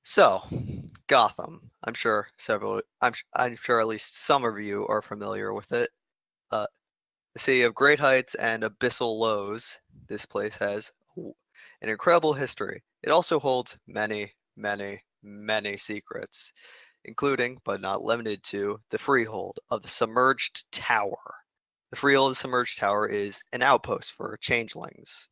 So, Gotham. I'm sure at least some of you are familiar with it. The city of great heights and abyssal lows, this place has an incredible history. It also holds many, many, many secrets, including, but not limited to, the Freehold of the Submerged Tower. The Freehold of the Submerged Tower is an outpost for Changelings.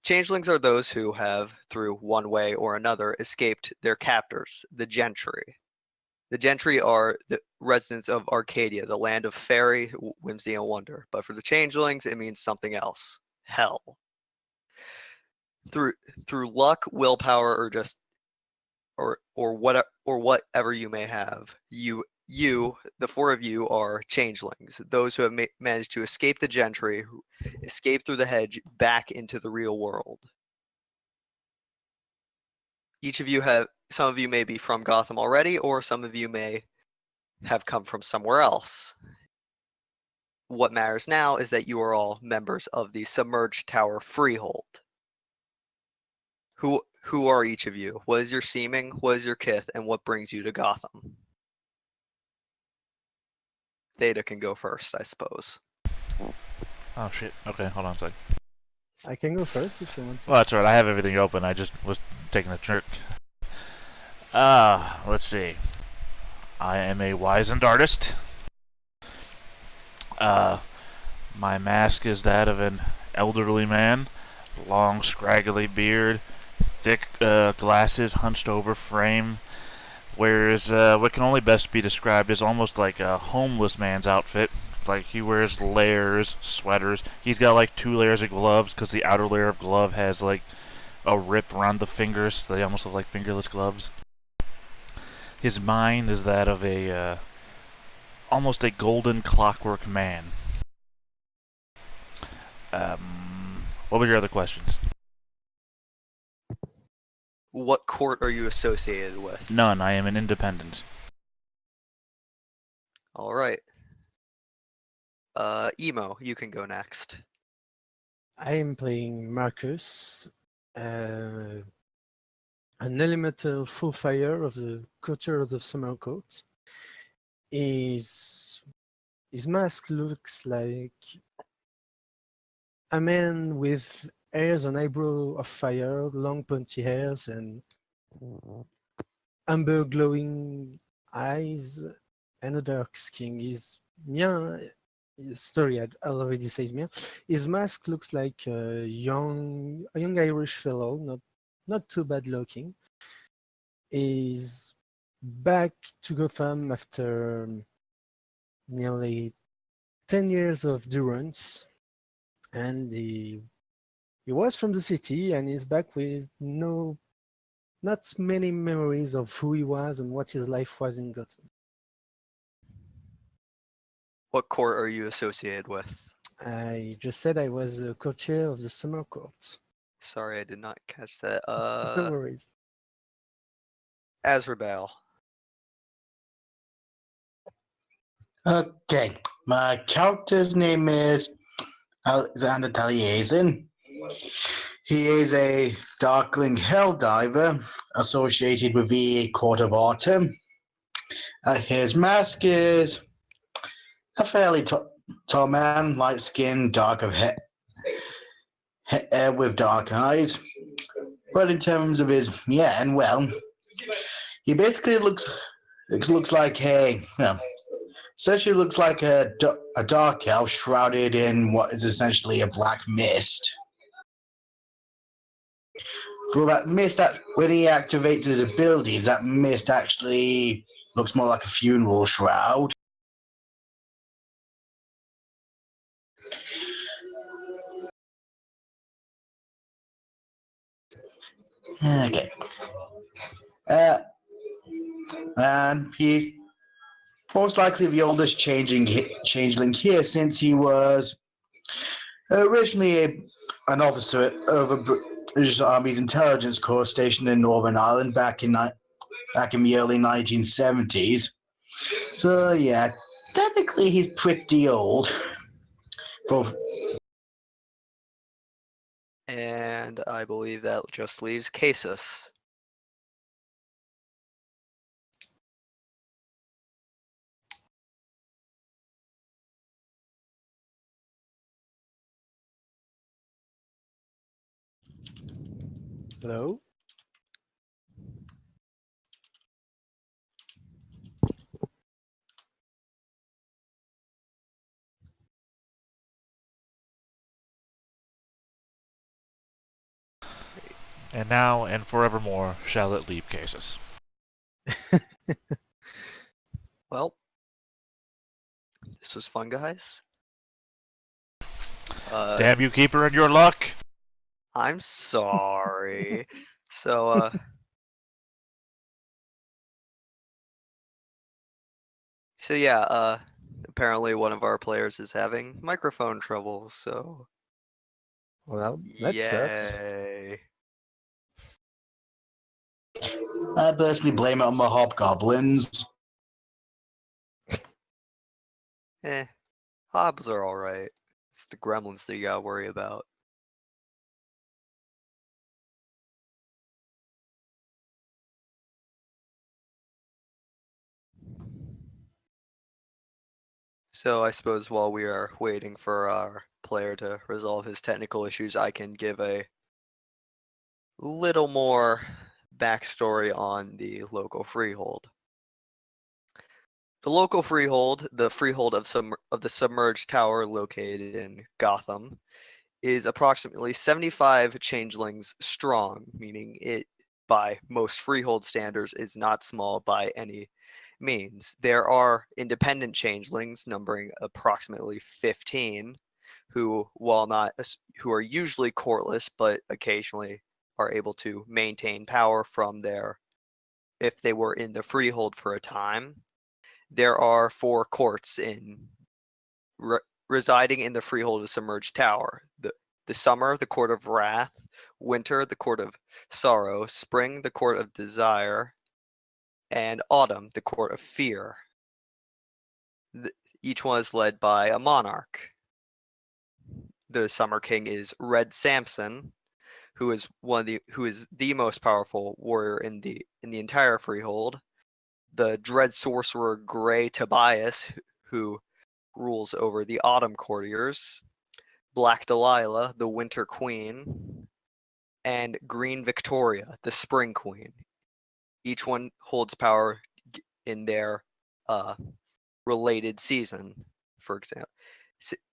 Changelings are those who have, through one way or another, escaped their captors, the Gentry. The Gentry are the residents of Arcadia, the land of fairy, whimsy, and wonder. But for the Changelings, it means something else. Hell. Through luck, willpower, or just whatever you may have, the four of you are changelings, those who have managed to escape the Gentry, who escape through the hedge back into the real world. Some of you may be from Gotham already, or some of you may have come from somewhere else. What matters now is that you are all members of the Submerged Tower Freehold. Who are each of you? What is your seeming? What is your kith? And what brings you to Gotham? Theta can go first, I suppose. Oh shit. Okay, hold on a sec. I can go first if you want to. Well, that's right. I have everything open. I just was taking a jerk. Let's see. I am a wizened artist. My mask is that of an elderly man. Long, scraggly beard, thick glasses, hunched over frame. Wears what can only best be described as almost like a homeless man's outfit. Like, he wears layers, sweaters. He's got like 2 layers of gloves because the outer layer of glove has like a rip around the fingers. So they almost look like fingerless gloves. His mind is that of a almost a golden clockwork man. What were your other questions? What court are you associated with? None. I am an independent. All right. Emo, you can go next. I am playing Marcus, an elemental full fire of the Courtiers of Summercourt. His mask looks like a man with hairs and eyebrow of fire, long pointy hairs, and amber glowing eyes, and a dark skin. His story I'd already says me. His mask looks like a young Irish fellow, not too bad looking. Is back to Gotham after nearly 10 years of durance, and he was from the city and is back with not many memories of who he was and what his life was in Gotham. What court are you associated with? I just said I was a courtier of the Summer Court. Sorry, I did not catch that. No worries. Azrael. Okay, my character's name is Alexander Taliesin. He is a Darkling Helldiver associated with the Court of Autumn. His mask is a fairly tall man, light skin, dark of hair with dark eyes. But in terms of his he basically looks like essentially looks like a dark elf shrouded in what is essentially a black mist. For that mist, that when he activates his abilities, that mist actually looks more like a funeral shroud. Okay. And he's most likely the oldest changeling here, since he was originally an officer of a British Army's intelligence corps stationed in Northern Ireland back in the early 1970s. So yeah, technically he's pretty old. And I believe that just leaves Casus. Hello? And now and forevermore shall it leave cases. Well, this was fun, guys. Damn you, Keeper, and your luck! I'm sorry. So, yeah, apparently one of our players is having microphone trouble, so Well, that sucks. yay. I personally blame it on the hobgoblins. Hobs are alright. It's the gremlins that you gotta worry about. So I suppose while we are waiting for our player to resolve his technical issues, I can give a little more backstory on the local freehold. The local freehold, the freehold of the Submerged Tower located in Gotham, is approximately 75 changelings strong, meaning it, by most freehold standards, is not small by any means. There are independent changelings numbering approximately 15, who, while not who are usually courtless, but occasionally are able to maintain power from their if they were in the freehold for a time. There are 4 courts residing in the freehold of Submerged Tower. The summer, the court of wrath; winter, the court of sorrow; spring, the court of desire; and autumn, the court of fear. Each one is led by a monarch. The Summer King is Red Samson, who is the most powerful warrior in the entire freehold. The Dread Sorcerer Grey Tobias, who rules over the Autumn Courtiers; Black Delilah, the Winter Queen; and Green Victoria, the Spring Queen. Each one holds power in their related season. For example,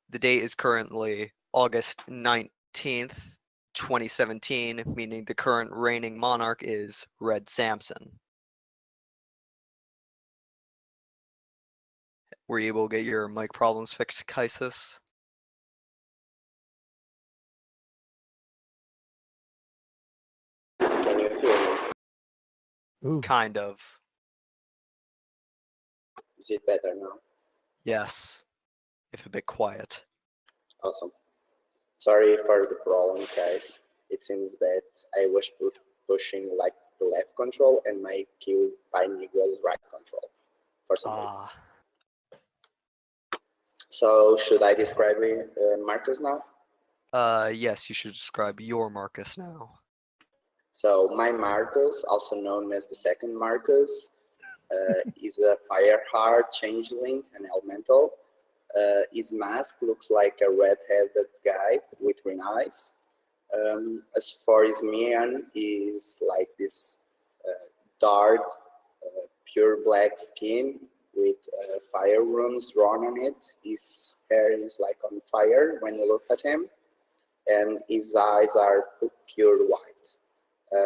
the date is currently August 19th, 2017, meaning the current reigning monarch is Red Samson. Were you able to get your mic problems fixed, Kaisis? Can you hear me? Ooh, Kind of. Is it better now? Yes. If a bit quiet. Awesome. Sorry for the problem, guys. It seems that I was pushing like the left control and my key binding was right control for some reason. So should I describe Marcus now? Yes, you should describe your Marcus now. So my Marcus, also known as the second Marcus, is a Fireheart changeling, an elemental. His mask looks like a red-headed guy with green eyes. As for his mien, is like this dark, pure black skin with fire runes drawn on it. His hair is like on fire when you look at him, and his eyes are pure white.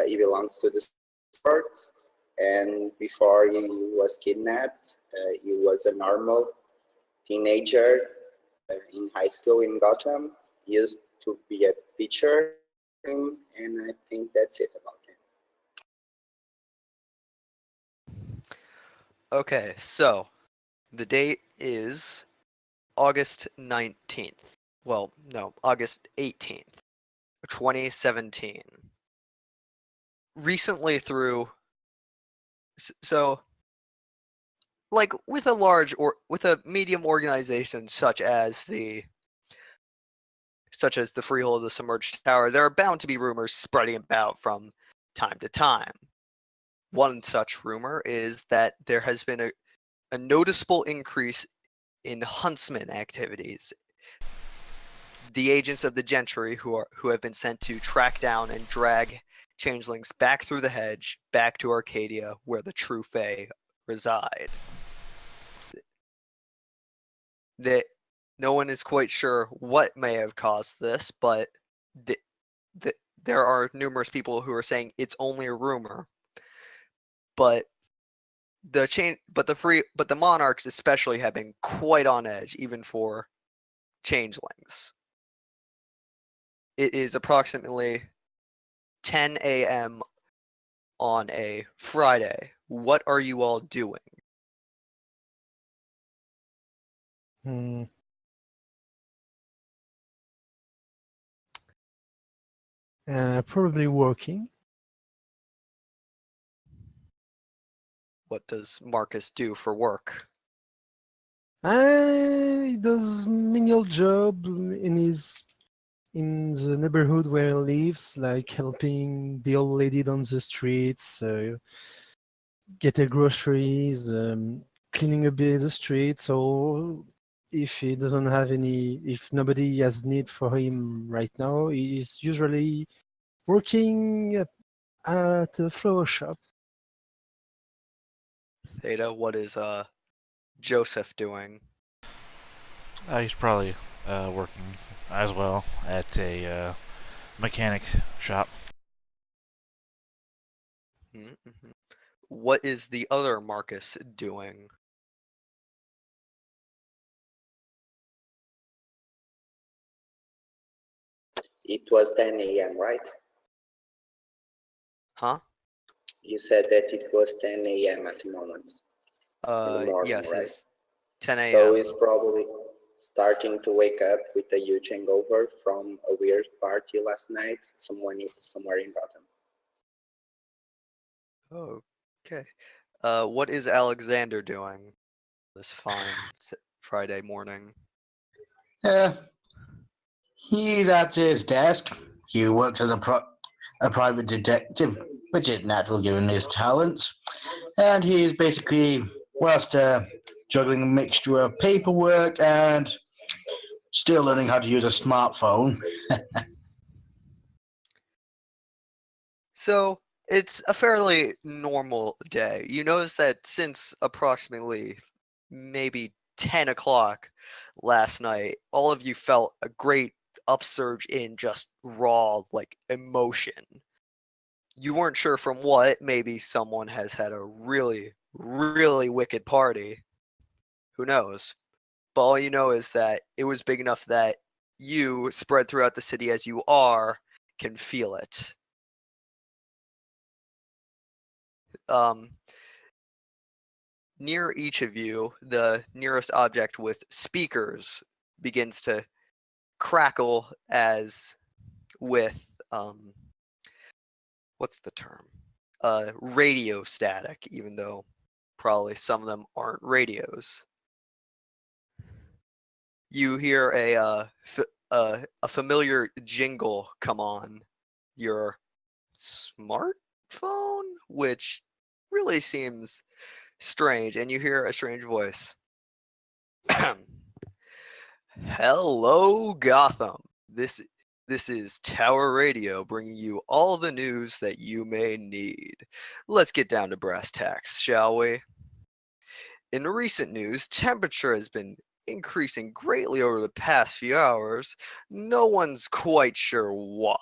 He belongs to the sword, and before he was kidnapped, he was a normal teenager in high school in Gotham. He used to be a teacher, and I think that's it about him. Okay, so the date is August 19th. Well, no, August 18th, 2017. Recently so like with a large or with a medium organization such as the Freehold of the Submerged Tower, there are bound to be rumors spreading about from time to time. One such rumor is that there has been a noticeable increase in huntsman activities. The agents of the Gentry who have been sent to track down and drag changelings back through the hedge, back to Arcadia, where the true Fae reside. That no one is quite sure what may have caused this, but there are numerous people who are saying it's only a rumor. But the monarchs especially have been quite on edge, even for changelings. It is approximately 10 a.m. on a Friday. What are you all doing? Hmm. Probably working. What does Marcus do for work? He does menial job in the neighborhood where he lives, like helping the old lady down the streets, get her groceries, cleaning a bit the streets. So if he doesn't have if nobody has need for him right now, he's usually working at a flower shop. Theta, what is Joseph doing? He's probably working as well at a mechanic shop. Mm-hmm. What is the other Marcus doing? It was 10 a.m., right? Huh? You said that it was 10 a.m. at the moment. In the morning, Yes, right? it's 10 a.m. So he's probably starting to wake up with a huge hangover from a weird party last night somewhere in Gotham. Okay. What is Alexander doing this fine Friday morning? He's at his desk. He works as a private detective, which is natural given his talents. And he's basically, whilst juggling a mixture of paperwork and still learning how to use a smartphone. So it's a fairly normal day. You notice that since approximately maybe 10 o'clock last night, all of you felt a great upsurge in just raw emotion. You weren't sure from what. Maybe someone has had a really, really wicked party. Who knows? But all you know is that it was big enough that you, spread throughout the city as you are, can feel it. Near each of you, the nearest object with speakers begins to crackle as with what's the term? Radio static, even though probably some of them aren't radios. You hear a familiar jingle come on your smartphone, which really seems strange, and you hear a strange voice. Hello, Gotham. This is Tower Radio, bringing you all the news that you may need. Let's get down to brass tacks, shall we? In recent news, temperature has been increasing greatly over the past few hours. No one's quite sure why.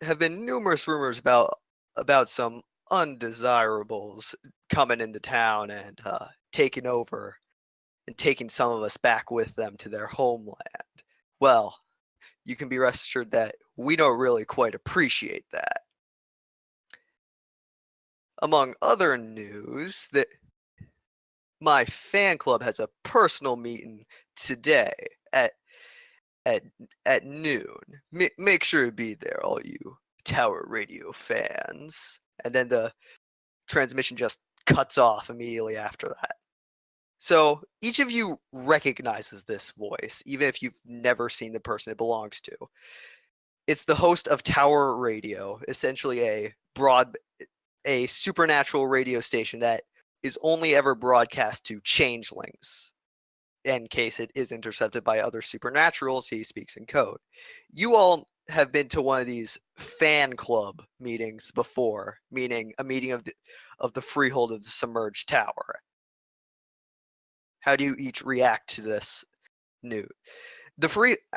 Have been numerous rumors about some undesirables coming into town and taking over and taking some of us back with them to their homeland. Well, you can be rest assured that we don't really quite appreciate that. Among other news, that my fan club has a personal meeting today at noon. Make sure to be there, all you Tower Radio fans. And then the transmission just cuts off immediately after that. So each of you recognizes this voice, even if you've never seen the person it belongs to. It's the host of Tower Radio, essentially a supernatural radio station that is only ever broadcast to changelings. In case it is intercepted by other supernaturals, he speaks in code. You all have been to one of these fan club meetings before, meaning a meeting of the Freehold of the Submerged Tower. How do you each react to this news?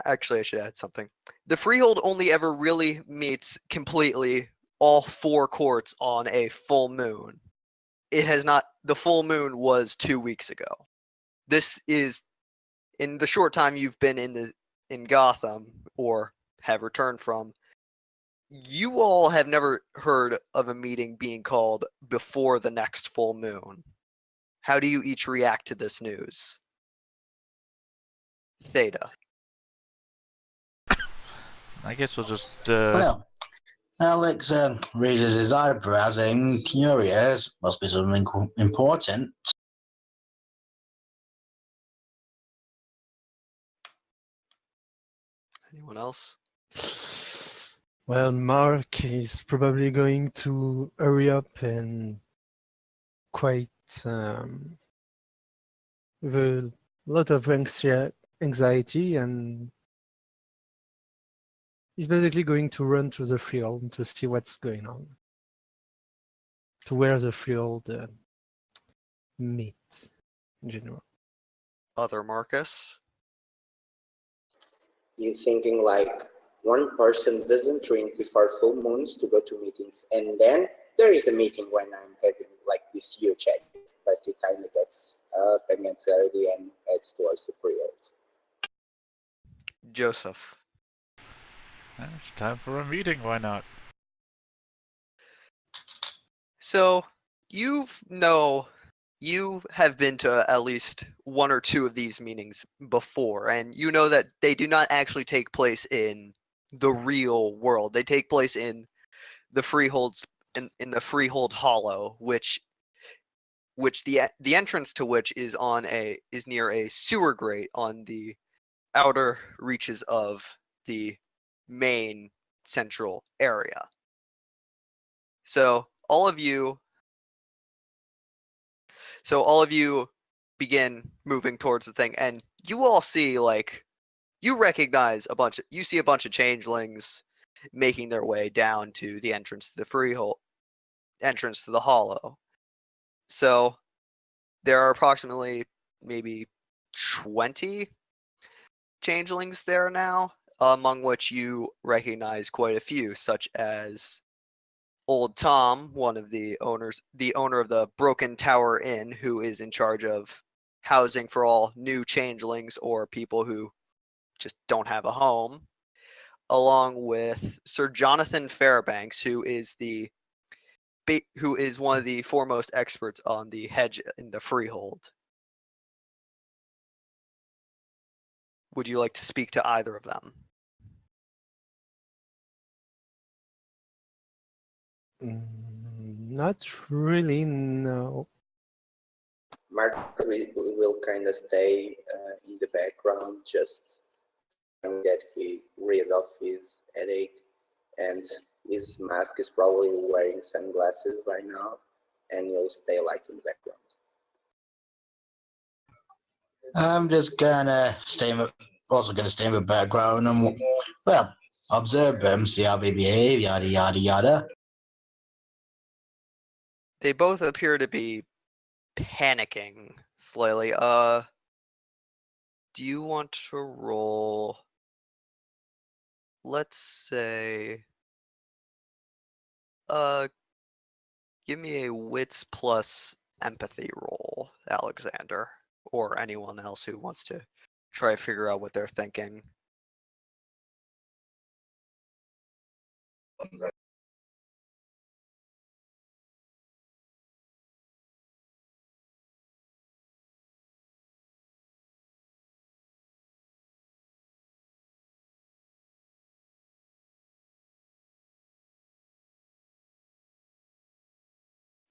Actually, I should add something. The Freehold only ever really meets completely all 4 courts on a full moon. It has not. The full moon was 2 weeks ago. This is in the short time you've been in Gotham or have returned from. You all have never heard of a meeting being called before the next full moon. How do you each react to this news? Theta. I guess we'll just. Well, Alex raises his eyebrows and curious. Must be something important. Anyone else? Well, Mark is probably going to hurry up and quite with a lot of anxiety, and he's basically going to run to the field to see what's going on, to where the field meets in general. Other Marcus? He's thinking like one person doesn't drink before full moons to go to meetings, and then there is a meeting when I'm having like this huge headache, but he kind of gets up and gets ready and heads towards the Freehold. Joseph. It's time for a meeting. Why not? So you have been to at least 1 or 2 of these meetings before, and you know that they do not actually take place in the real world. They take place in the Freeholds in the Freehold Hollow, which the entrance to which is near a sewer grate on the outer reaches of the main central area. So all of you begin moving towards the thing, and you all see you see a bunch of changelings making their way down to the entrance to the Freehold, entrance to the Hollow. So there are approximately maybe 20 changelings there now, among which you recognize quite a few, such as Old Tom, one of the owner of the Broken Tower Inn, who is in charge of housing for all new changelings or people who just don't have a home, along with Sir Jonathan Fairbanks, who is one of the foremost experts on the hedge in the Freehold. Would you like to speak to either of them? Not really, no. Mark will kind of stay in the background, just get rid of his headache, and his mask is probably wearing sunglasses by now, and he'll stay like in the background. I'm just gonna stay in the background and observe them, see how they behave, yada yada yada. They both appear to be panicking slightly. Do you want to roll? Let's say, give me a wits plus empathy roll, Alexander, or anyone else who wants to try to figure out what they're thinking.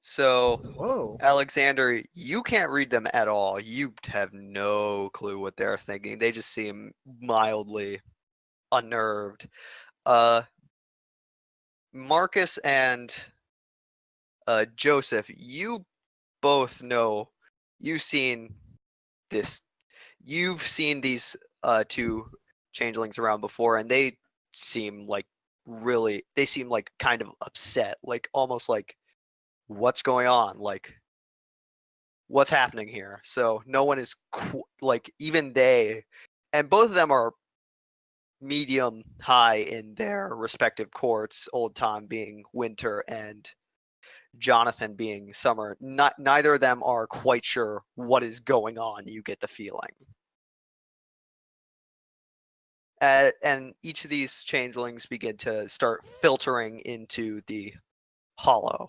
So, Whoa. Alexander, you can't read them at all. You have no clue what they're thinking. They just seem mildly unnerved. Marcus and Joseph, you both know. You've seen this. You've seen these 2 changelings around before, and they seem like they seem like kind of upset, like almost like what's going on, like what's happening here. So no one is like, even they, and both of them are medium high in their respective courts, Old Tom being winter and Jonathan being summer. Neither of them are quite sure what is going on, you get the feeling. And each of these changelings begin to start filtering into the hollow.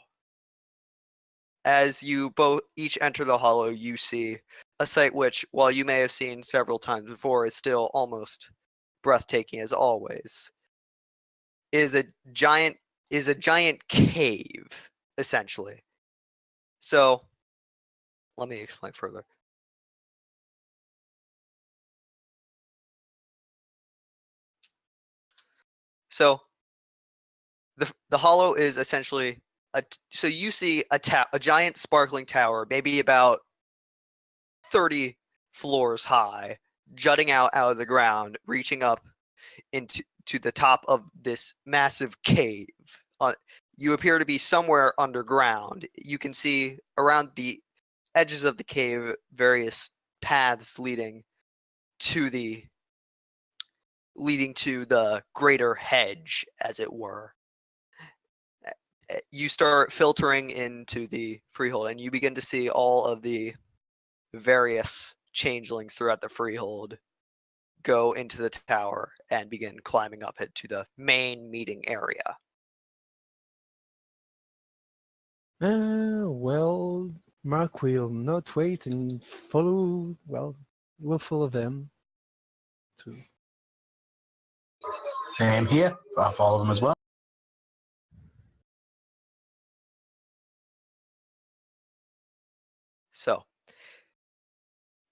As you both each enter the hollow, you see a sight which, while you may have seen several times before, is still almost breathtaking as always. Is a giant cave, essentially. So let me explain further. So the hollow is essentially so you see a giant sparkling tower, maybe about 30 floors high, jutting out of the ground, reaching up into the top of this massive cave. You appear to be somewhere underground. You can see around the edges of the cave various paths leading to the greater hedge, as it were. You start filtering into the Freehold, and you begin to see all of the various changelings throughout the Freehold go into the tower and begin climbing up it to the main meeting area. Well, Mark will not wait and follow. Well, we'll follow them. To Same here. I'll follow them as well. So,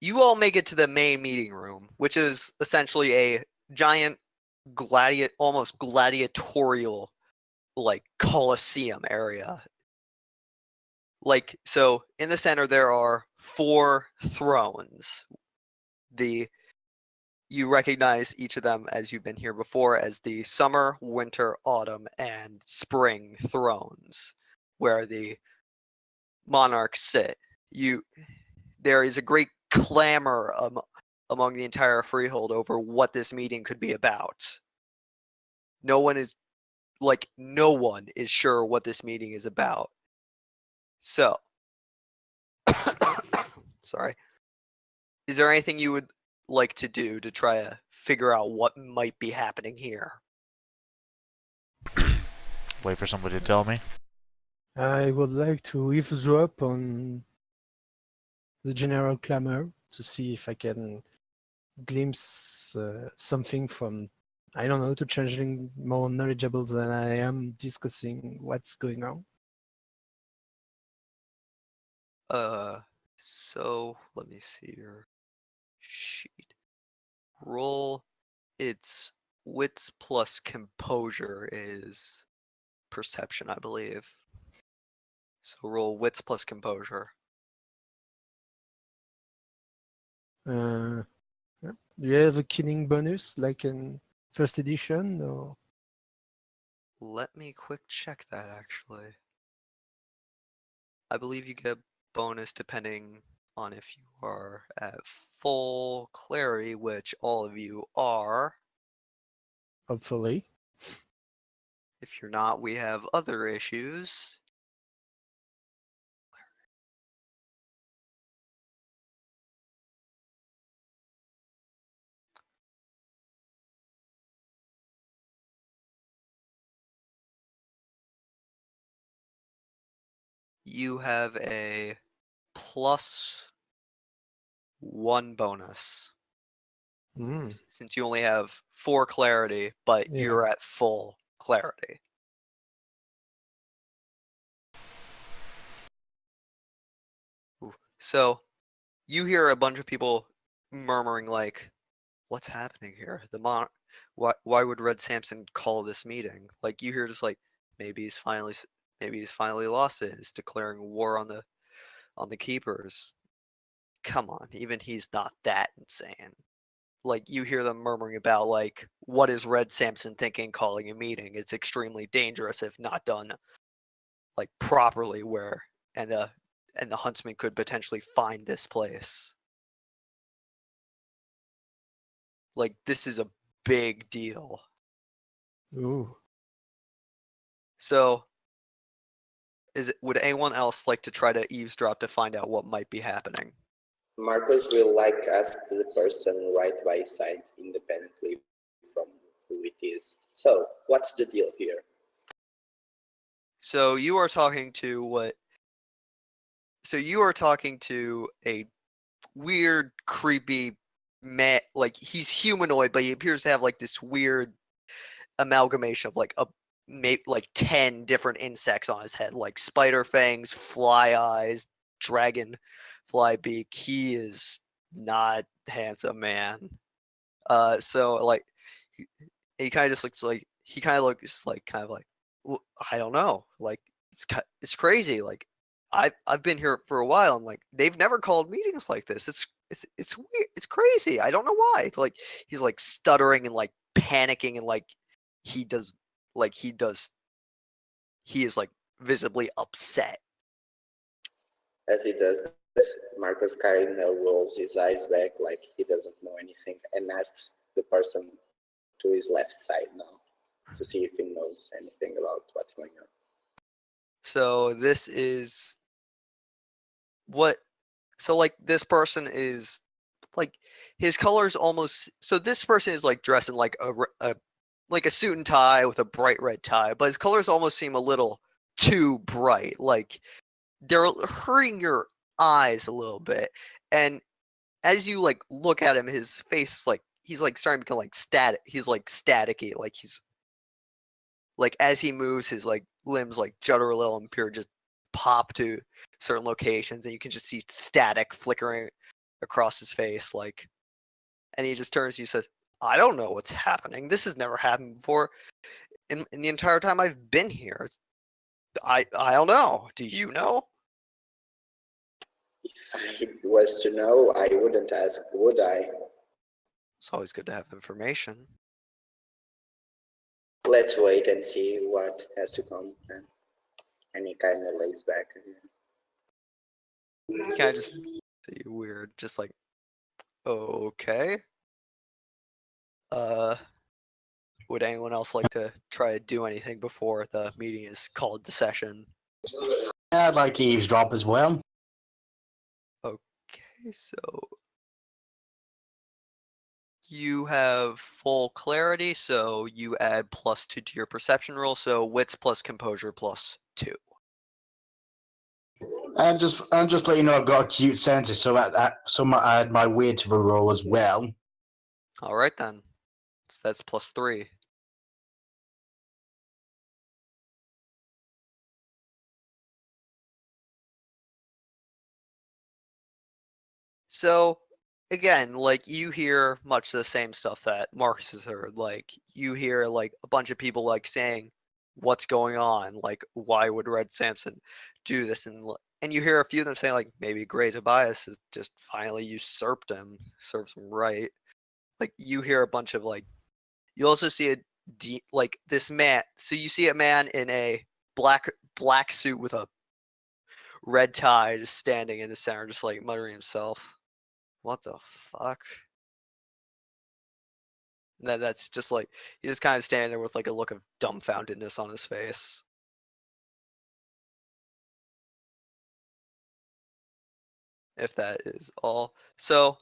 you all make it to the main meeting room, which is essentially a giant almost gladiatorial, like, coliseum area. Like, so in the center there are 4 thrones. You recognize each of them, as you've been here before, as the summer, winter, autumn, and spring thrones, where the monarchs sit. There is a great clamor among the entire Freehold over what this meeting could be about. No one is sure what this meeting is about. So, sorry. Is there anything you would like to do to try to figure out what might be happening here? Wait for somebody to tell me. I would like to eavesdrop on the general clamor to see if I can glimpse something from, I don't know, to changeling more knowledgeable than I am discussing what's going on. So let me see your sheet. Roll. It's wits plus composure is perception, I believe. So roll wits plus composure. Yeah. Do you have a killing bonus like in first edition, or? Let me quick check that, actually. I believe you get a bonus depending on if you are at full clarity, which all of you are. Hopefully. If you're not, we have other issues. You have a +1 bonus. Since you only have 4 clarity, but Yeah. you're at full clarity. Ooh. So you hear a bunch of people murmuring like, "What's happening here? Why would Red Samson call this meeting?" Like, you hear just like, maybe he's finally lost it. He's declaring war on the keepers. Come on, even he's not that insane. like you hear them murmuring about like what is Red Samson thinking calling a meeting? It's extremely dangerous if not done like properly where and the huntsman could potentially find this place. Like this is a big deal. Ooh. So would anyone else like to try to eavesdrop to find out what might be happening? Marcus will ask the person right by his side independently from who it is. So, what's the deal here? So you are talking to a weird, creepy man. Like he's humanoid, but he appears to have like this weird amalgamation of like 10 different insects on his head, like spider fangs, fly eyes, dragon fly beak. He is not handsome, man. So like he kind of just looks like I don't know, like it's crazy. Like I've been here for a while, and like they've never called meetings like this. It's weird. It's crazy. I don't know why. It's like he's like stuttering and like panicking and like he does he is like visibly upset. As he does this, Marcus kind of rolls his eyes back like he doesn't know anything and asks the person to his left side now to see if he knows anything about what's going on. So this is like this person is like his colors almost. So this person is like dressed in like a suit and tie with a bright red tie, but his colors almost seem a little too bright. Like they're hurting your eyes a little bit. And as you like look at him, his face is like he's like starting to become like static. He's like staticky. Like he's like as he moves, his like limbs like judder a little and appear just pop to certain locations, and you can just see static flickering across his face. Like, and he just turns to you and says, "I don't know what's happening. This has never happened before in the entire time I've been here. I don't know. Do you know?" If I was to know, I wouldn't ask, would I? It's always good to have information. Let's wait and see what has to come then. And he kind of lays back again. Kind of just see weird, just like, okay. Would anyone else like to try to do anything before the meeting is called to session? I'd like to eavesdrop as well. Okay, so you have full clarity, so you add +2 to your perception roll, so wits plus composure +2. And just let you know I've got a cute sense, so I add my weird to the roll as well. All right then, so that's +3. So again, like you hear much the same stuff that Marcus has heard. Like you hear like a bunch of people like saying, "What's going on? Like why would Red Samson do this?" And you hear a few of them saying like maybe Grey Tobias has just finally usurped him, serves him right. Like you hear a bunch of like. You also see like this man. So you see a man in a black suit with a red tie, just standing in the center, just like muttering himself. What the fuck? And that's just like he's just kind of standing there with like a look of dumbfoundedness on his face. If that is all. So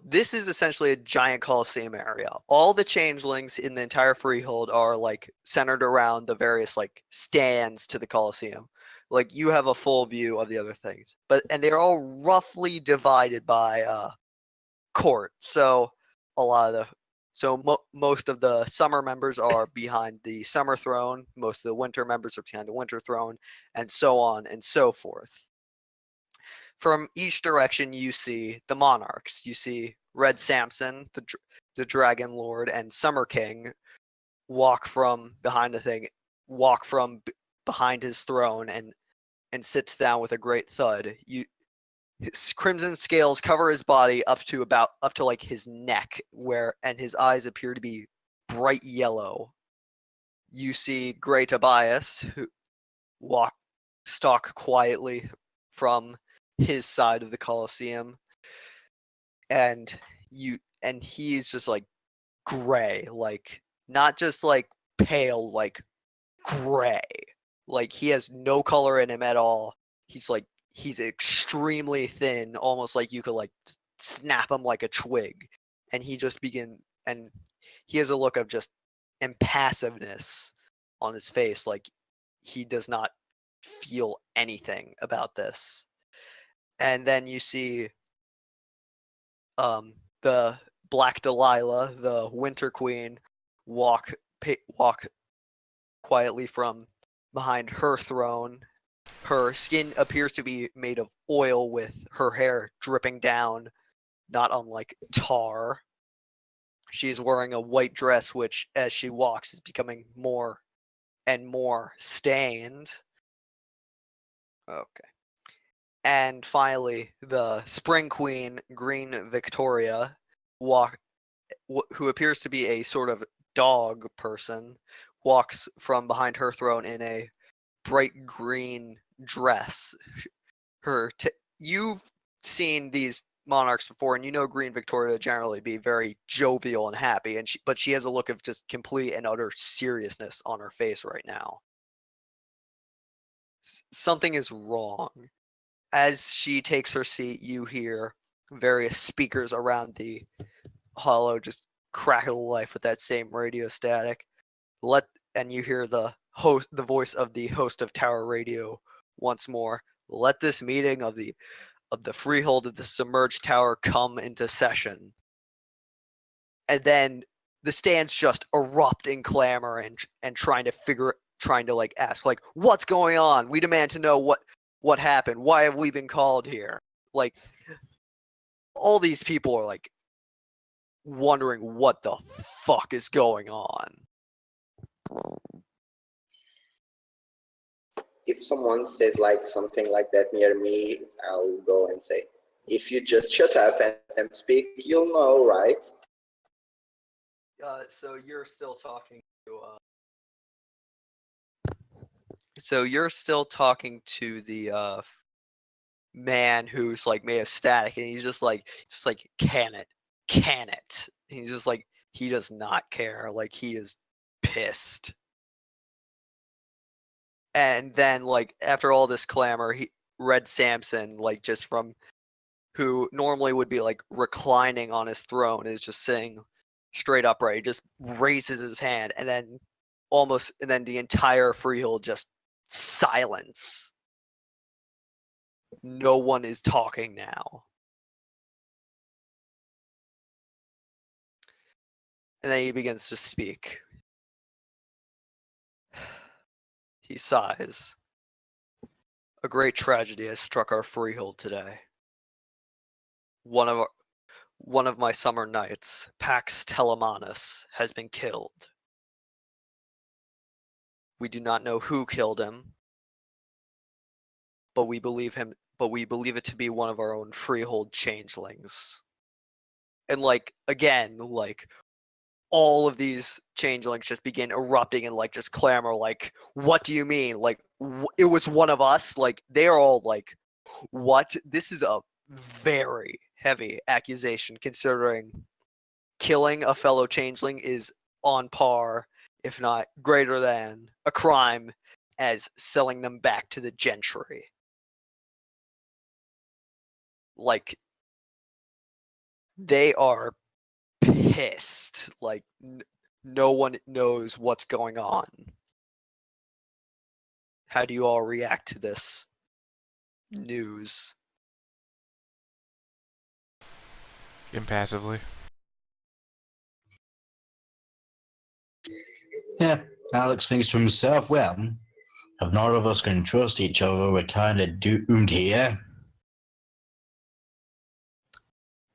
this is essentially a giant Coliseum area. All the changelings in the entire Freehold are like centered around the various like stands to the Coliseum. Like you have a full view of the other things, and they're all roughly divided by court. So most of the summer members are behind the summer throne. Most of the winter members are behind the winter throne, and so on and so forth. From each direction, you see the monarchs. You see Red Samson, the Dragon Lord, and Summer King walk from behind behind his throne and sits down with a great thud. His crimson scales cover his body up to like his neck, and his eyes appear to be bright yellow. You see Gray Tobias, who stalk quietly from his side of the Colosseum, and he's just like gray, like not just like pale, like gray. Like he has no color in him at all. He's extremely thin, almost like you could like snap him like a twig. And he has a look of just impassiveness on his face, like he does not feel anything about this. And then you see the Black Delilah, the Winter Queen, walk quietly from behind her throne. Her skin appears to be made of oil, with her hair dripping down, not unlike tar. She is wearing a white dress, which, as she walks, is becoming more and more stained. Okay. And finally, the Spring Queen, Green Victoria, who appears to be a sort of dog person, walks from behind her throne in a bright green dress. You've seen these monarchs before, and you know Green Victoria generally be very jovial and happy, but she has a look of just complete and utter seriousness on her face right now. Something is wrong. As she takes her seat, you hear various speakers around the hollow just crackle life with that same radio static. And you hear the voice of the host of Tower Radio once more. Let this meeting of the Freehold of the Submerged Tower come into session. And then the stands just erupt in clamor and trying to like ask, like, what's going on? We demand to know what happened. Why have we been called here? Like, all these people are like wondering what the fuck is going on. If someone says like something like that near me, I'll go and say, if you just shut up and let them speak, you'll know, right? So you're still talking to the man who's like made of static, and he's just like can it. He's just like, he does not care. Like, he is pissed. And then, like, after all this clamor, Red Samson, like, just from who normally would be like reclining on his throne, is just sitting straight upright. He just raises his hand, and then the entire Freehold just silence. No one is talking now. And then he begins to speak. He sighs. A great tragedy has struck our Freehold today. One of my summer knights, Pax Telemanus, has been killed. We do not know who killed him, but we believe it to be one of our own Freehold changelings. And like, again, like, all of these changelings just begin erupting and like just clamor, like, what do you mean? Like, it was one of us? Like, they are all like, what? This is a very heavy accusation, considering killing a fellow changeling is on par, if not greater than, a crime as selling them back to the Gentry. Like, they are pissed. Like, no one knows what's going on. How do you all react to this news? Impassively. Yeah, Alex thinks to himself, well, if none of us can trust each other, we're kind of doomed here.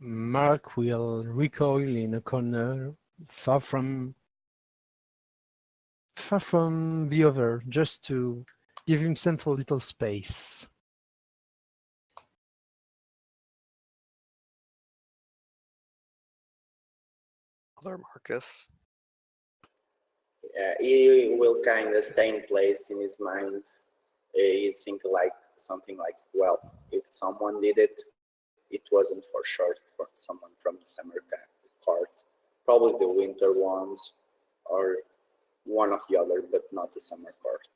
Mark will recoil in a corner, far from the other, just to give himself a little space. other Marcus. He will kind of stay in place in his mind. He think like something like, well, if someone did it, it wasn't for sure for someone from the summer court. Probably the winter ones or one of the other, but not the summer court.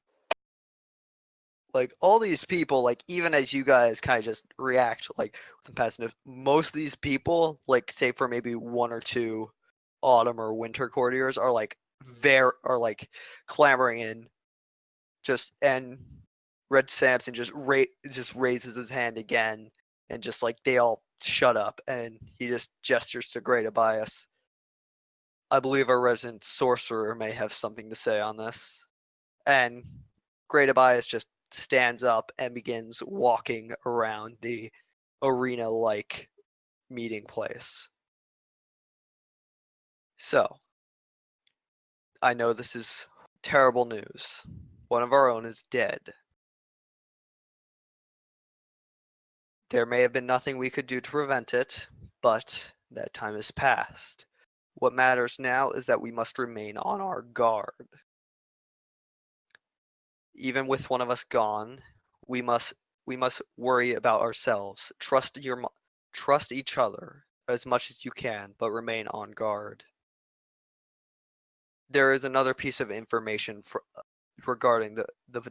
Like all these people, like even as you guys kind of just react like with passive, most of these people, like say for maybe one or two autumn or winter courtiers, are like like clamoring in, and Red Samson just raises his hand again, and just like they all shut up, and he just gestures to Great Abias. I believe our resident sorcerer may have something to say on this, and Great Abias just stands up and begins walking around the arena-like meeting place. So, I know this is terrible news. One of our own is dead. There may have been nothing we could do to prevent it, but that time has passed. What matters now is that we must remain on our guard. Even with one of us gone, we must worry about ourselves. Trust each other as much as you can, but remain on guard. There is another piece of information regarding the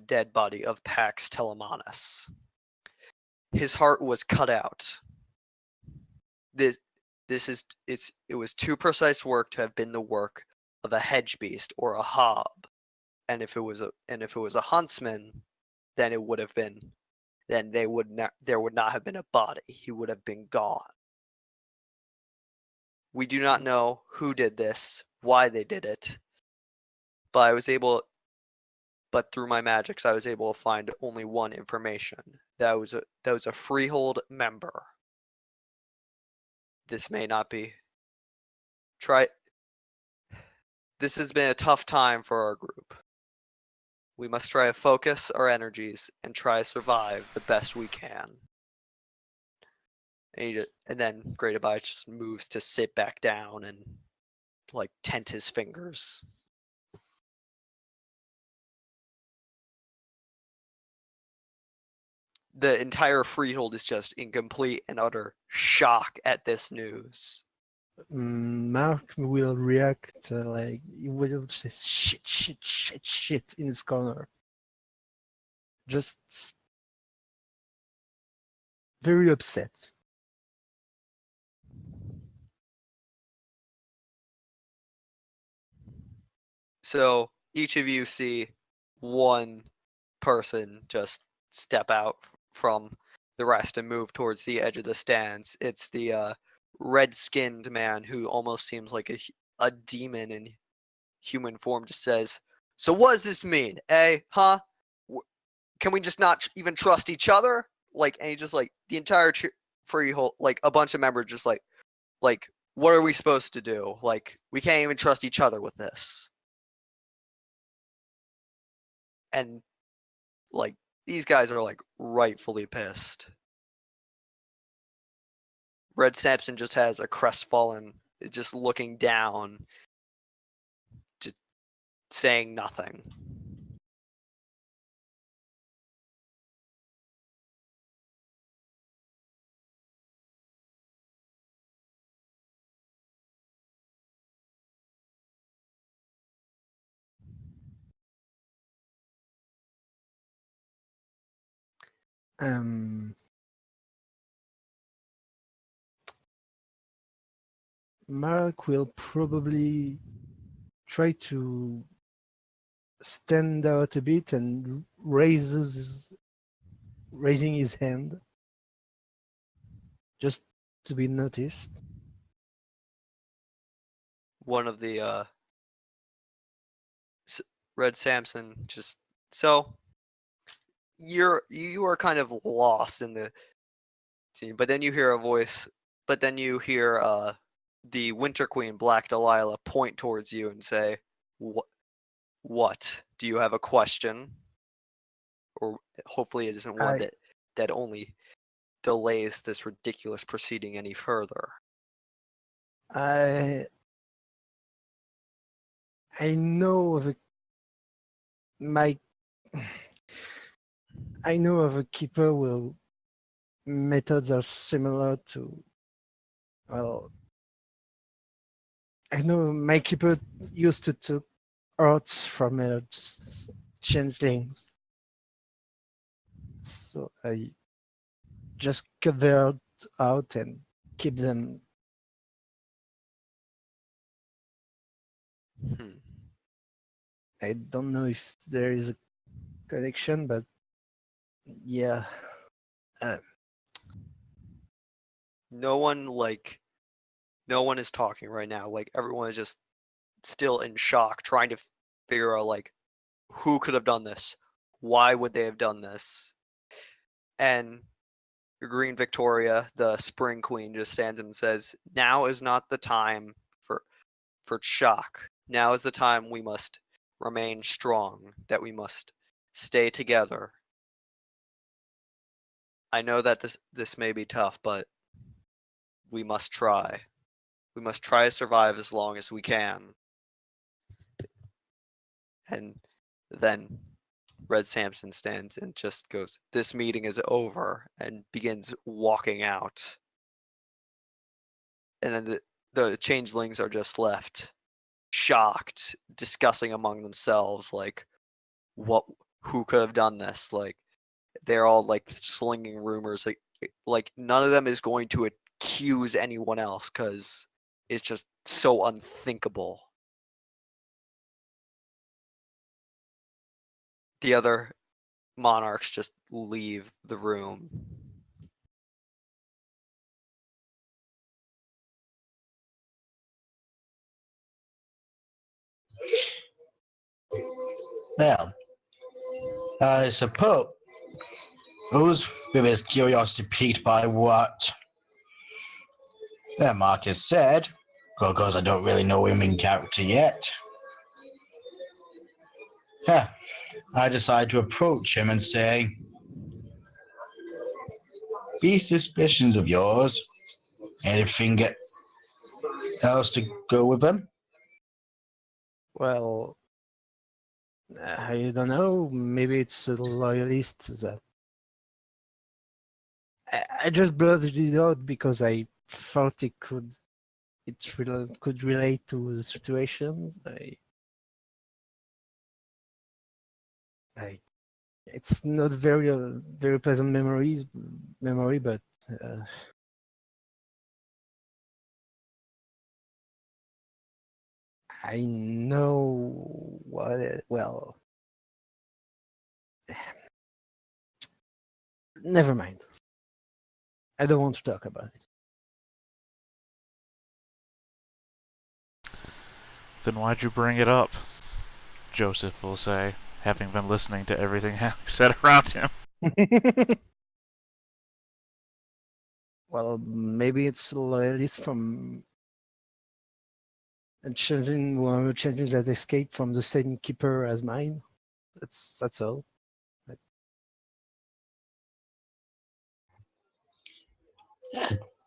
dead body of Pax Telemanus. His heart was cut out. It was too precise work to have been the work of a hedge beast or a hob. And if it was a huntsman, then there would not have been a body. He would have been gone. We do not know who did this, why they did it, but through my magics, I was able to find only one information. That was a Freehold member. This may not be. This has been a tough time for our group. We must try to focus our energies and try to survive the best we can. And then Great Abias just moves to sit back down and like tent his fingers. The entire Freehold is just in complete and utter shock at this news. Mark will react like he will say shit in his corner. Just very upset. So each of you see one person just step out from the rest and move towards the edge of the stands. It's the red-skinned man who almost seems like a demon in human form. Just says, "So what does this mean? Huh? Can we just not even trust each other?" Like, and he just like the entire Freehold, like a bunch of members, just like, what are we supposed to do? Like, we can't even trust each other with this. And like these guys are like rightfully pissed. Red Samson just has a crestfallen, just looking down, just saying nothing. Mark will probably try to stand out a bit and raising his hand just to be noticed. One of the Red Samson just, so you are kind of lost in the scene, but then you hear a voice, but then you hear the Winter Queen Black Delilah point towards you and say, what? Do you have a question? Or hopefully it isn't one that only delays this ridiculous proceeding any further. I I know of a my I know of a keeper will methods are similar to, well, I know my keeper used to took arts from changelings, so I just cut their art out and keep them. Hmm. I don't know if there is a connection, but yeah. Uh, No one is talking right now. Like everyone is just still in shock, trying to figure out like who could have done this, why would they have done this, and your Green Victoria, the Spring Queen, just stands up and says, "Now is not the time for shock. Now is the time we must remain strong. That we must stay together. I know that this may be tough, but we must try. We must try to survive as long as we can." And then Red Samson stands and just goes, "This meeting is over," and begins walking out. And then the changelings are just left shocked, discussing among themselves like who could have done this. Like they're all like slinging rumors. Like none of them is going to accuse anyone else because it's just so unthinkable. The other monarchs just leave the room. Well, I suppose with his curiosity piqued by what Marcus said, because I don't really know him in character yet. Yeah, I decide to approach him and say, "These suspicions of yours, anything else to go with them?" well, I don't know. Maybe it's a loyalist that I just blurted it out because I thought could relate to the situations. I it's not very pleasant memory, but uh, I know well. Never mind. I don't want to talk about it. Then why'd you bring it up? Joseph will say, having been listening to everything said around him. Well, maybe it's loyalists from one of the changelings that escaped from the same keeper as mine. That's all.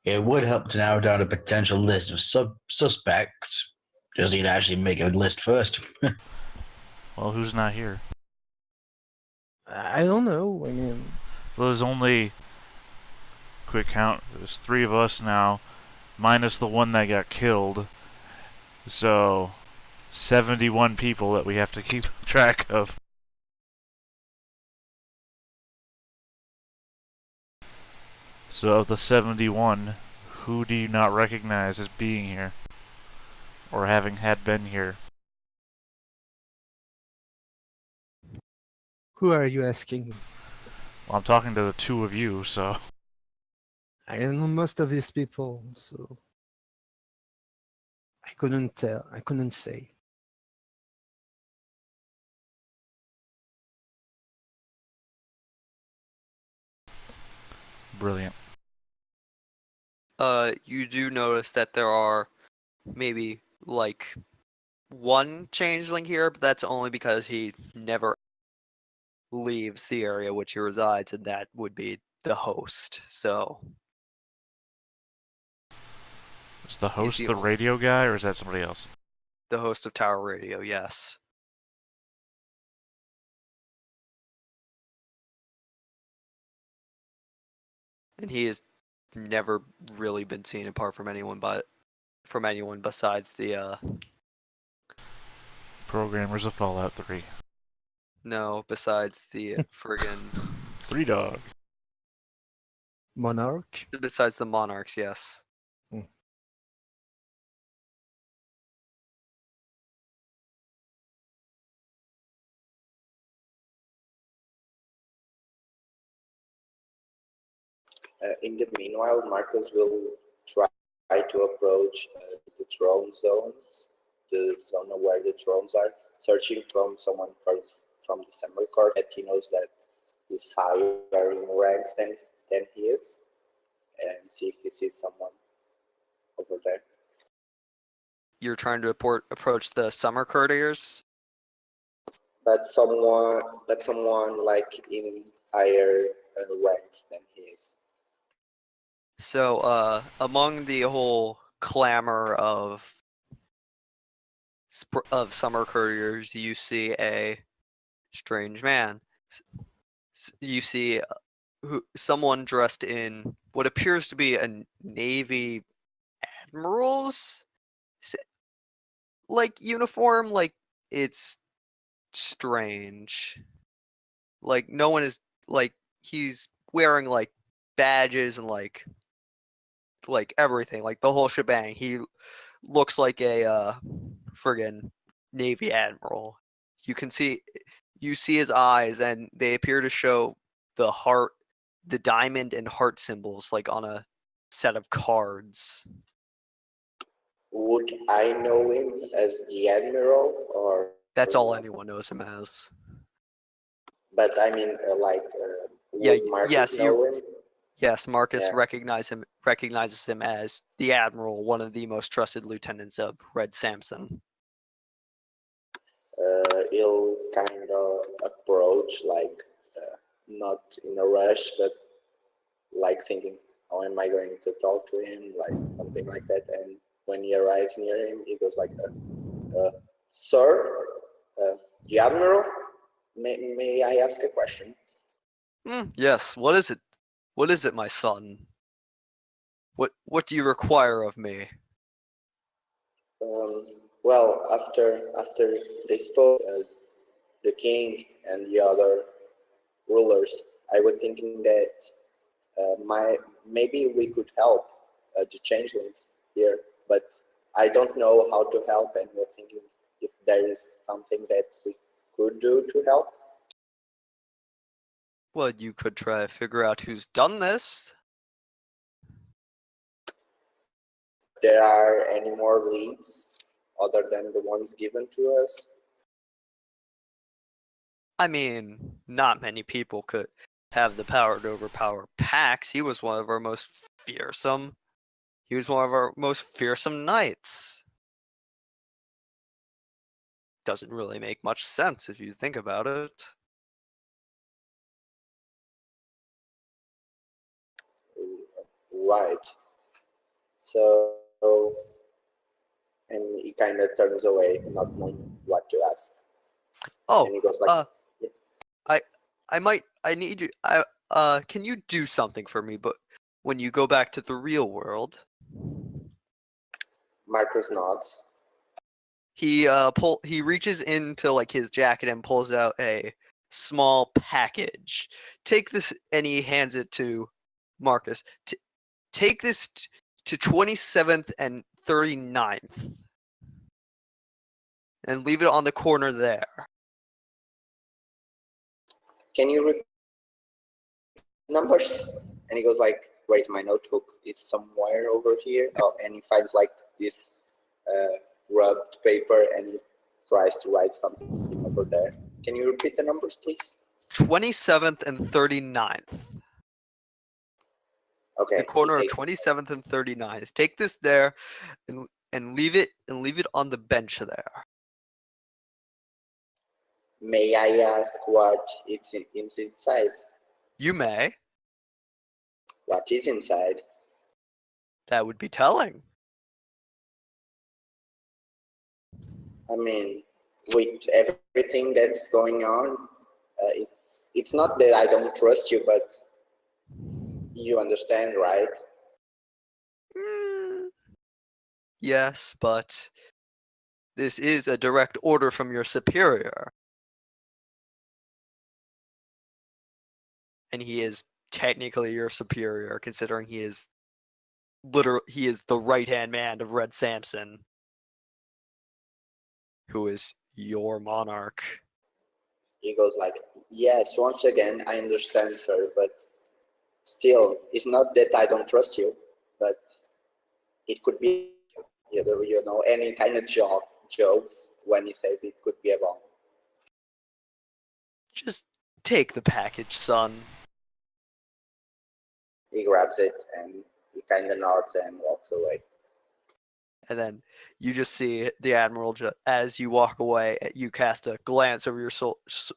It would help to narrow down a potential list of suspects. Just need to actually make a list first. Well, who's not here? I don't know. I mean, Well, there's only, quick count, there's 3 of us now, minus the one that got killed. So, 71 people that we have to keep track of. So, of the 71, who do you not recognize as being here? Or having had been here? who are you asking? Well, I'm talking to the 2 of you, so. I don't know most of these people, so I couldn't tell. I couldn't say. Brilliant. You do notice that there are maybe like one changeling here, but that's only because he never leaves the area which he resides, and that would be the host. So Is the he's host the the radio guy, or is that somebody else? The host of Tower Radio, yes. And he has never really been seen apart from anyone besides the Programmers of Fallout 3. besides the friggin' Three Dog. Monarch. besides the Monarchs, yes. In the meanwhile, Marcus will try to approach the throne zones, the zone where the thrones are, searching from someone from the summer court that he knows that is higher in ranks than he is, and see if he sees someone over there. You're trying to approach the summer courtiers? But someone like in higher ranks than he is. So, among the whole clamor of summer courtiers, you see a strange man. You see someone dressed in what appears to be a Navy admiral's like uniform. Like, it's strange. Like, no one is like, he's wearing like badges and like everything, like the whole shebang. He looks like a friggin' Navy admiral. You see his eyes, and they appear to show the heart, the diamond and heart symbols, like on a set of cards. Would I know him as the admiral, or? That's all anyone knows him as. But I mean, would Marcus yes, know him? Yes, Marcus Yeah. recognizes him as the admiral, one of the most trusted lieutenants of Red Samson. He'll kind of approach, not in a rush, but like thinking, how am I going to talk to him, like something like that. And when he arrives near him, he goes like, "Sir, the admiral, may I ask a question?" Yes. What is it? What is it, my son? What do you require of me? Well, after they spoke, the king and the other rulers, I was thinking that maybe we could help the changelings here, but I don't know how to help, and we're thinking if there is something that we could do to help. Well, you could try to figure out who's done this. There are any more leads other than the ones given to us? I mean, not many people could have the power to overpower Pax. He was one of our most fearsome. He was one of our most fearsome knights. Doesn't really make much sense if you think about it. Right. So, and he kind of turns away, not knowing what to ask. Oh, And he goes like, I need you. Can you do something for me? But when you go back to the real world, Marcus nods. he reaches into like his jacket and pulls out a small package. Take this, and he hands it to Marcus. Take this to 27th and 39th, and leave it on the corner there. Can you repeat numbers? And he goes like, where's my notebook? It's somewhere over here. Oh, and he finds like this rubbed paper, and he tries to write something over there. Can you repeat the numbers, please? 27th and 39th. Okay. The corner of takes- 27th and 39th. Take this there, and leave it on the bench there. May I ask what it's inside? You may. What is inside? That would be telling. I mean, with everything that's going on, it's not that I don't trust you, but you understand, right? Yes, but this is a direct order from your superior. And he is technically your superior, considering he is the right-hand man of Red Samson, who is your monarch. He goes like, yes, once again, I understand, sir, but still, it's not that I don't trust you, but it could be, any kind of jokes when he says it could be a bomb. Just take the package, son. He grabs it and he kind of nods and walks away. And then you just see the admiral, as you walk away, you cast a glance over your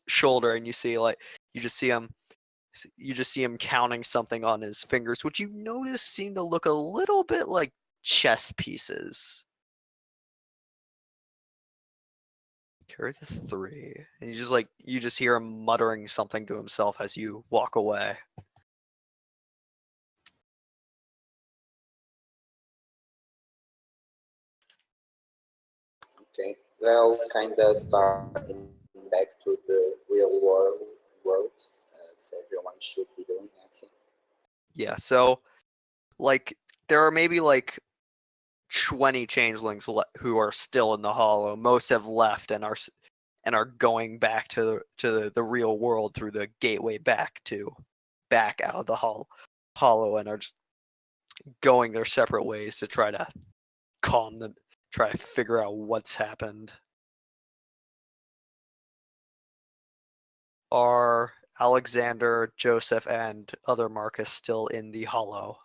shoulder, and you just see him counting something on his fingers, which you notice seem to look a little bit like chess pieces. Carry the 3, and you just hear him muttering something to himself as you walk away. Okay, well, kind of starting back to the real world, as everyone should be doing, I think. Yeah, so there are maybe 20 changelings who are still in the hollow. Most have left and are going back to the real world through the gateway back out of the hollow, and are just going their separate ways to try to calm them, try to figure out what's happened. Are Alexander, Joseph, and other Marcus still in the hollow?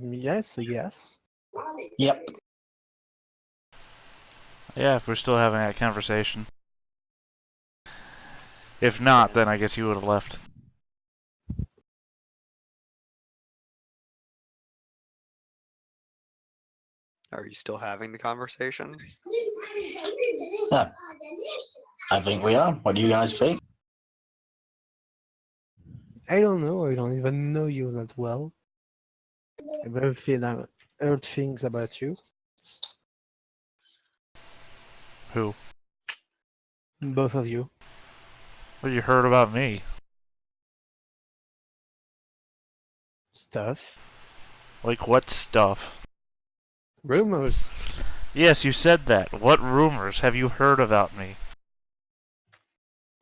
Yes, yes. Yep. Yeah, if we're still having that conversation. If not, then I guess you would have left. Are you still having the conversation? Yeah. I think we are. What do you guys think? I don't know. I don't even know you that well. I've heard things about you. Who? Both of you. What you heard about me? Stuff. Like what stuff? Rumors. Yes, you said that. What rumors have you heard about me?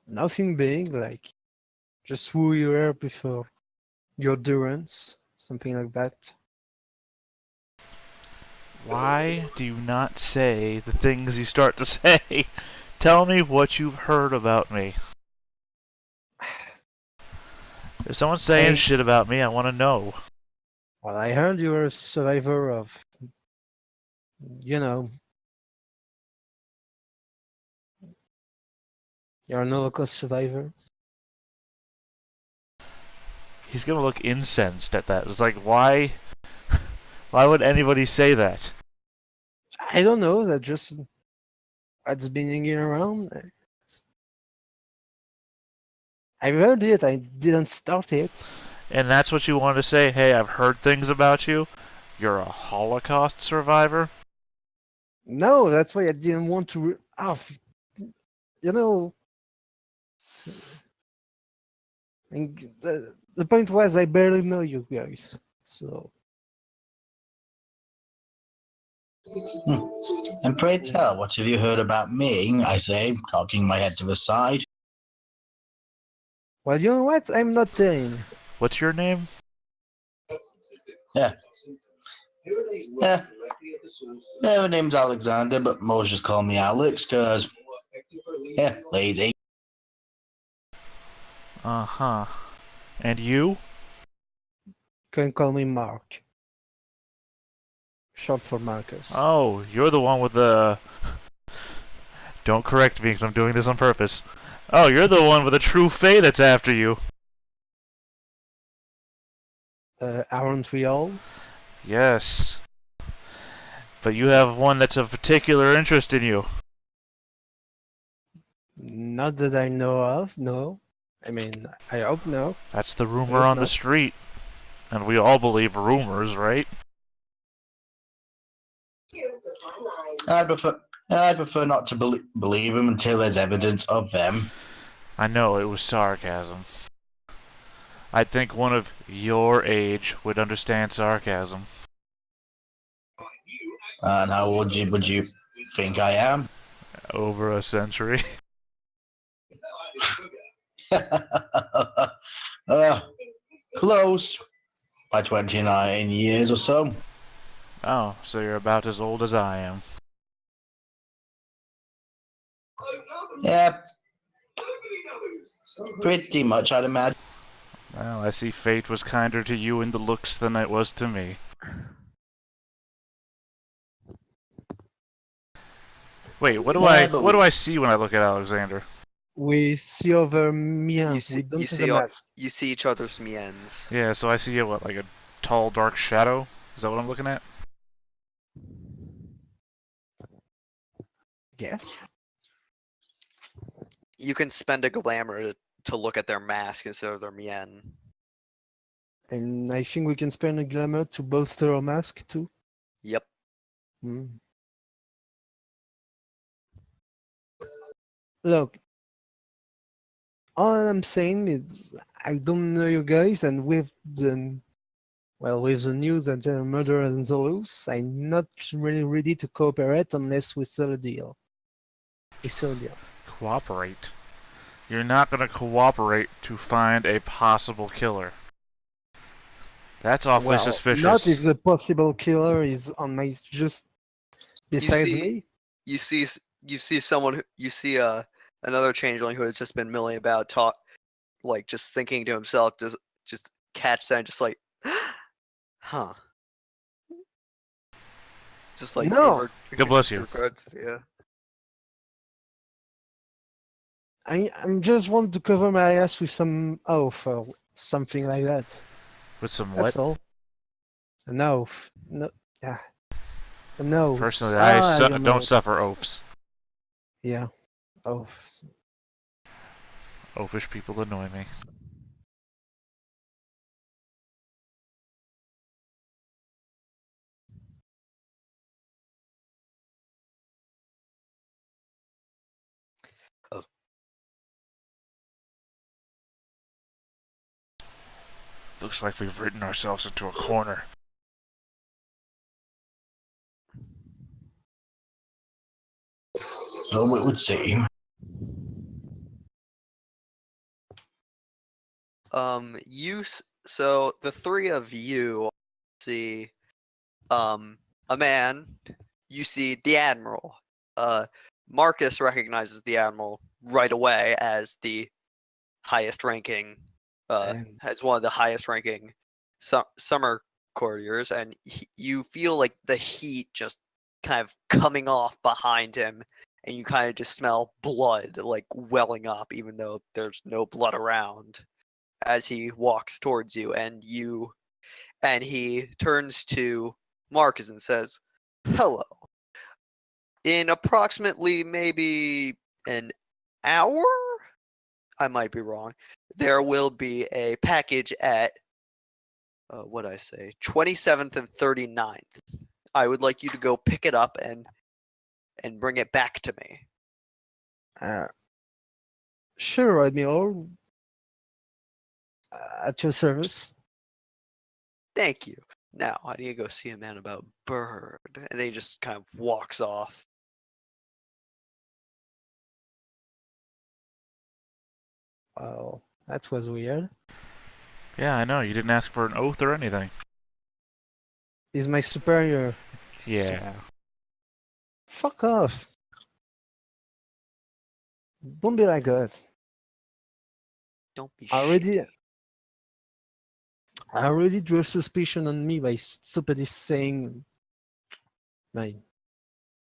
Nothing big, like just who you were before your durance, something like that. Why do you not say the things you start to say? Tell me what you've heard about me. If someone's saying shit about me, I want to know. Well, I heard you were a survivor of, you're an Holocaust survivor. He's gonna look incensed at that. It's like, why? Why would anybody say that? I don't know. That just it's been hanging around. I heard it. I didn't start it. And that's what you want to say? Hey, I've heard things about you. You're a Holocaust survivor? No, that's why I didn't want to. And the point was I barely know you guys, so. And pray tell, what have you heard about me? I say, cocking my head to the side. Well, you know what? I'm not telling. What's your name? Yeah. Yeah. My name's Alexander, but most just call me Alex, cause lazy. Uh-huh. And you? Can call me Mark. Short for Marcus. Oh, you're the one with the... Don't correct me, because I'm doing this on purpose. Oh, you're the one with the true fae that's after you. Aren't we all? Yes. But you have one that's of particular interest in you. Not that I know of, no. I mean, I hope no. That's the rumor hope on the not. street. And we all believe rumors, right? I'd prefer not to believe him until there's evidence of them. I know, it was sarcasm. I think one of your age would understand sarcasm. And how old would you think I am? Over a century. Close. By 29 years or so. Oh, so you're about as old as I am. Yeah. Pretty much, I'd imagine. Well, I see fate was kinder to you in the looks than it was to me. Wait, what do I see when I look at Alexander? We see over Mia. We don't see the mask. You see each other's miens. Yeah, so I see what, like a tall, dark shadow? Is that what I'm looking at? Yes. You can spend a glamour to look at their mask instead of their mien. And I think we can spend a glamour to bolster our mask too. Yep. Look, all I'm saying is I don't know you guys, and with the news that there are murderers in Zulus, I'm not really ready to cooperate unless we sell a deal. Cooperate? You're not gonna cooperate to find a possible killer. That's awfully suspicious. Not if the possible killer is on my just besides me. You see someone. You see another changeling who has just been milling about, just thinking to himself, just catch that, and just like, huh. Just like no. God bless you. Yeah. I'm just want to cover my ass with some oath or something like that. With some That's what? all. An oath. No. Yeah. No. Personally, I don't suffer oaths. Yeah. Oaths. Oafish people annoy me. Oh. Looks like we've written ourselves into a corner. So it would seem. So the three of you see, a man. You see the admiral. Marcus recognizes the admiral right away as the highest ranking, as one of the highest ranking summer courtiers, and you feel like the heat just kind of coming off behind him, and you kind of just smell blood like welling up, even though there's no blood around, as he walks towards you, and he turns to Marcus and says, "Hello. In approximately maybe an hour, I might be wrong, there will be a package at, 27th and 39th. I would like you to go pick it up and bring it back to me." Sure, Admiral. At your service. "Thank you. Now, I need to go see a man about Bird." And then he just kind of walks off. Well, that was weird. Yeah, I know. You didn't ask for an oath or anything. He's my superior. Yeah. So, fuck off. Don't be like that. Don't be I already drew suspicion on me by stupidly saying my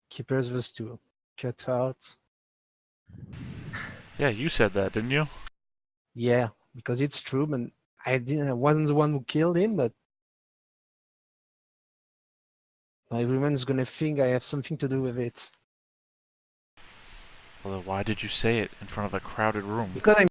keepers was to cut out. Yeah, you said that, didn't you? Yeah, because it's true, but I wasn't the one who killed him, but Everyone's gonna think I have something to do with it. Well, why did you say it in front of a crowded room? Because I'm